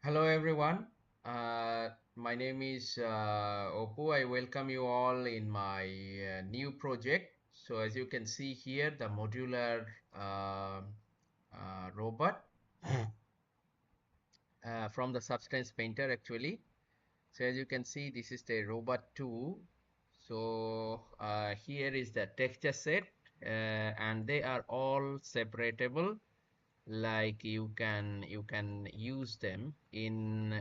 Hello everyone. My name is Opu. I welcome you all in my new project. So as you can see here, the modular robot from the Substance Painter actually. So as you can see, this is the Robot 2. So here is the texture set and they are all separatable. Like you can use them in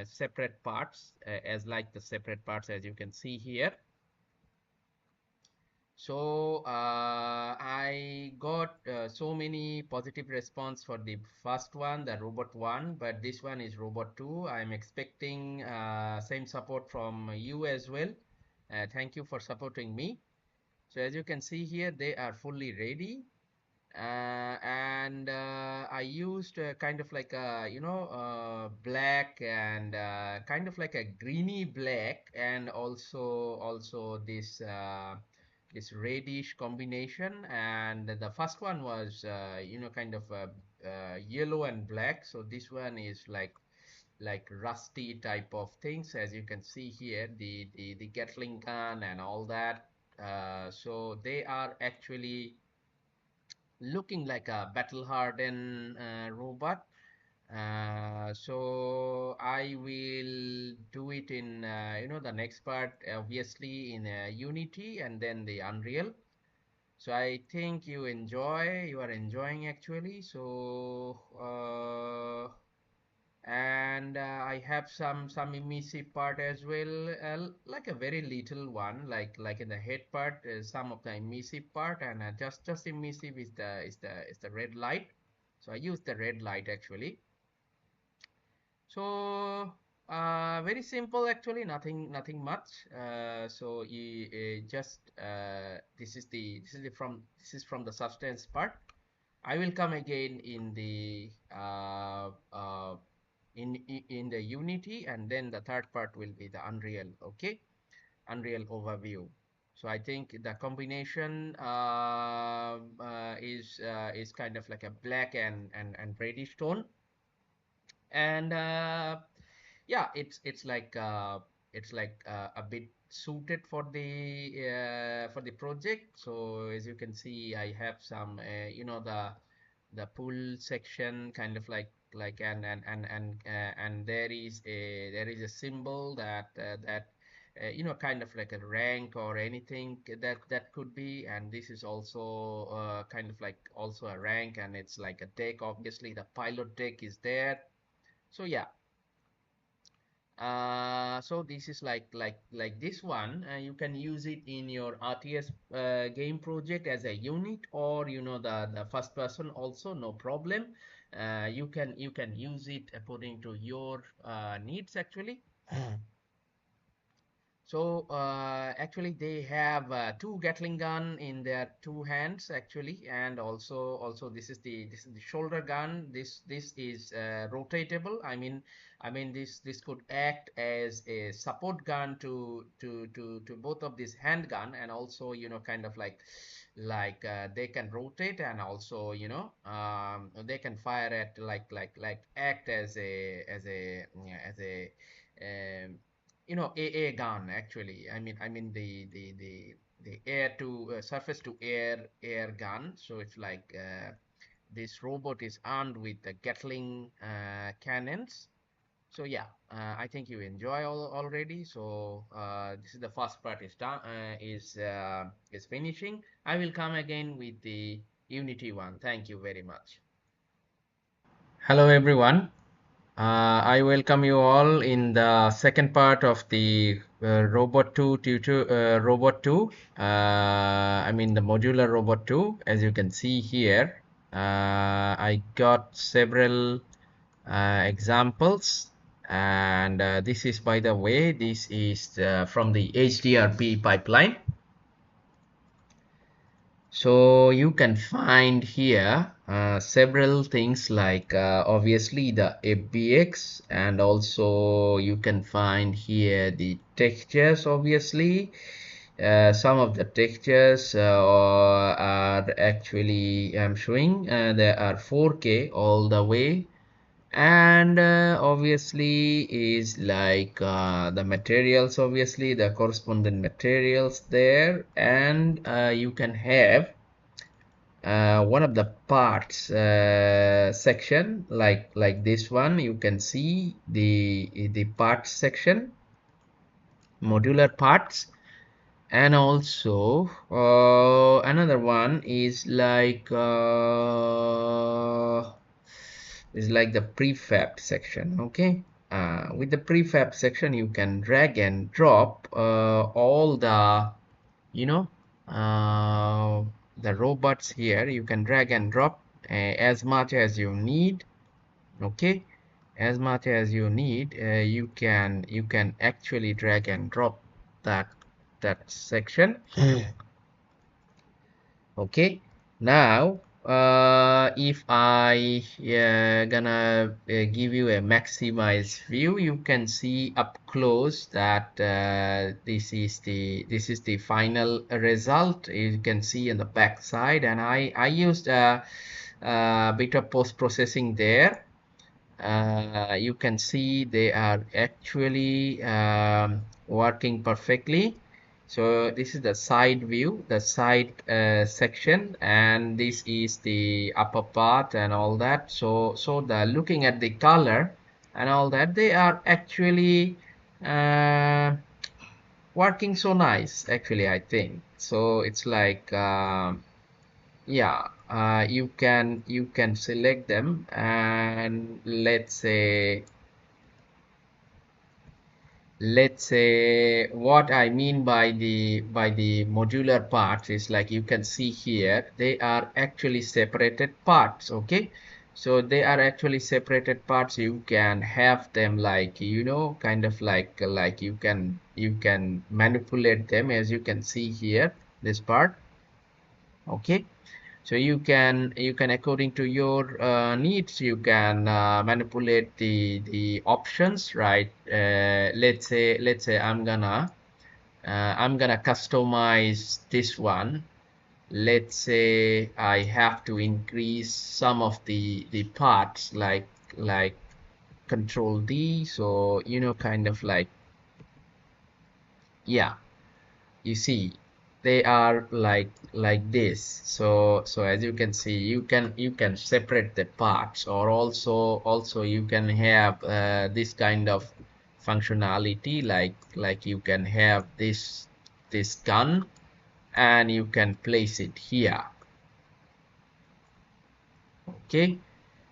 separate parts as like the separate parts as you can see here. So I got so many positive response for the first one, the robot 1, but this one is robot 2. I'm expecting same support from you as well. Thank you for supporting me. So as you can see here, they are fully ready. And I used kind of like a black and kind of like a greeny black, and also this reddish combination. And the first one was kind of yellow and black. So this one is like rusty type of things, as you can see here, the Gatling gun and all that. So they are actually looking like a battle hardened robot. So I will do it in the next part, obviously in Unity and then the Unreal. So I think you are enjoying actually. So and I have some emissive part as well, like a very little one, like in the head part, some of the emissive part, and just emissive is the red light. So I use the red light actually. So very simple actually, nothing much. So you just this is from the substance part. I will come again in the in the Unity, and then the third part will be the Unreal. Okay, Unreal overview. So I think the combination is kind of like a black and reddish tone, and yeah, it's like a bit suited for the project. So as you can see, I have some the pull section kind of like and there is a symbol that kind of like a rank or anything that could be. And this is also kind of like also a rank, and it's like a deck. Obviously the pilot deck is there. So yeah, so this is like this one. You can use it in your RTS game project as a unit, or the first person also, no problem. You can use it according to your needs actually. So actually they have two Gatling gun in their two hands actually, and also this is the shoulder gun. This is rotatable. I mean this could act as a support gun to both of these handgun, and also kind of like they can rotate, and also they can fire at like act as a AA gun actually. I mean the air to surface to air gun. So it's like this robot is armed with the Gatling cannons. So yeah, I think you enjoy already. So this is the first part is done, is finishing. I will come again with the Unity one. Thank you very much. Hello everyone. I welcome you all in the second part of the Robot 2. I mean the modular Robot 2. As you can see here, I got several examples, and this is, by the way, this is from the HDRP pipeline. So you can find here several things like obviously the FBX, and also you can find here the textures. Obviously some of the textures are actually I'm showing, they are 4K all the way. And obviously is like the materials, obviously the corresponding materials there, and you can have one of the parts section like this one. You can see the parts section, modular parts. And also another one is like the prefab section. Okay, with the prefab section you can drag and drop all the, you know, uh, the robots here. You can drag and drop as much as you need. Okay, as much as you need, you can actually drag and drop that section. Okay, now if I gonna give you a maximized view, you can see up close that this is the final result. You can see in the back side, and I used a bit of post processing there. You can see they are actually working perfectly. So this is the side view, the side section, and this is the upper part and all that. So the looking at the color and all that, they are actually uh, working so nice, actually, I think. So it's like yeah, you can select them, and let's say what I mean by the modular parts is like you can see here, they are actually separated parts. Okay, so they are actually separated parts. You can have them like, you know, kind of like you can manipulate them, as you can see here, this part. Okay, so you can according to your needs, you can manipulate the options, right? Let's say I'm gonna customize this one. Let's say I have to increase some of the parts, like control D. So, you know, kind of like, yeah, you see, they are like this. So as you can see, you can separate the parts, or also you can have this kind of functionality, like you can have this gun, and you can place it here. Okay,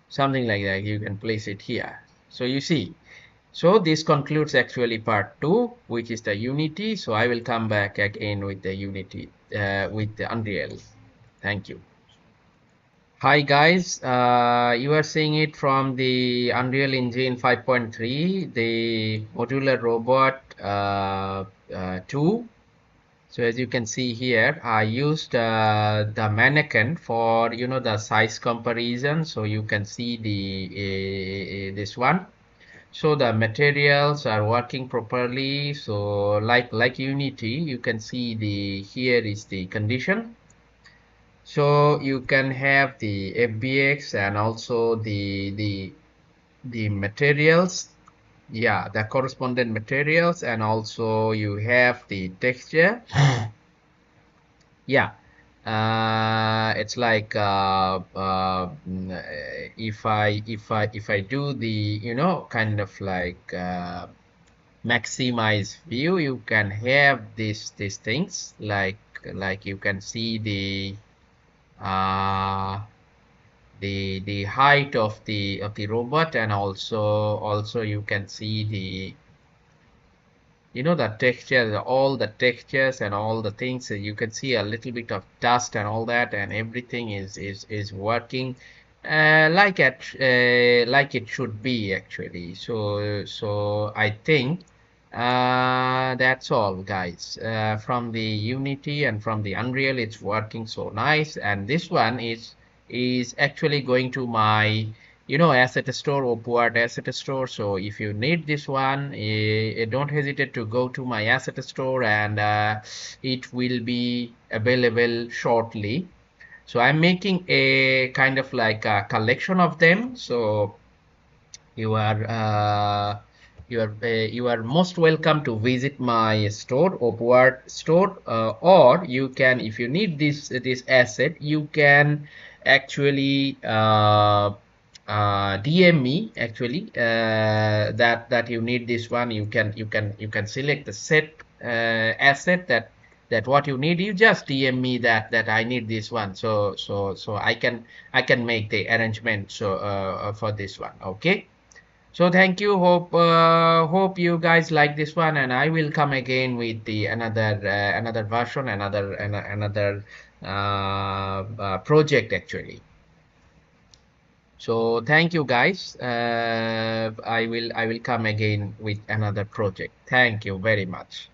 something like that, you can place it here. So you see, so this concludes actually part 2, which is the Unity. So I will come back again with the Unity, with the Unreal. Thank you. Hi guys, you are seeing it from the Unreal Engine 5.3, the Modular Robot 2. So as you can see here, I used the mannequin for, you know, the size comparison. So you can see this one. So the materials are working properly. So like Unity, you can see the here is the condition. So you can have the FBX and also the materials. Yeah, the correspondent materials, and also you have the texture. Yeah, it's like if I do the, you know, kind of like maximize view, you can have these things, like you can see uh the height of the robot, and also you can see the, you know, the texture, all the textures and all the things. You can see a little bit of dust and all that, and everything is working like it should be, actually. So I think that's all, guys. From the Unity and from the Unreal, it's working so nice. And this one is actually going to my, you know, asset store or Upward asset store. So if you need this one, don't hesitate to go to my asset store, and it will be available shortly. So I'm making a kind of like a collection of them. So you are you are most welcome to visit my store, Upward store, or you can, if you need this asset, you can actually DM me actually, that you need this one. You can select the set asset that what you need. You just DM me that I need this one, so I can make the arrangement so for this one. Okay. So thank you. Hope you guys like this one, and I will come again with the another version, another project actually. So thank you guys. I will come again with another project. Thank you very much.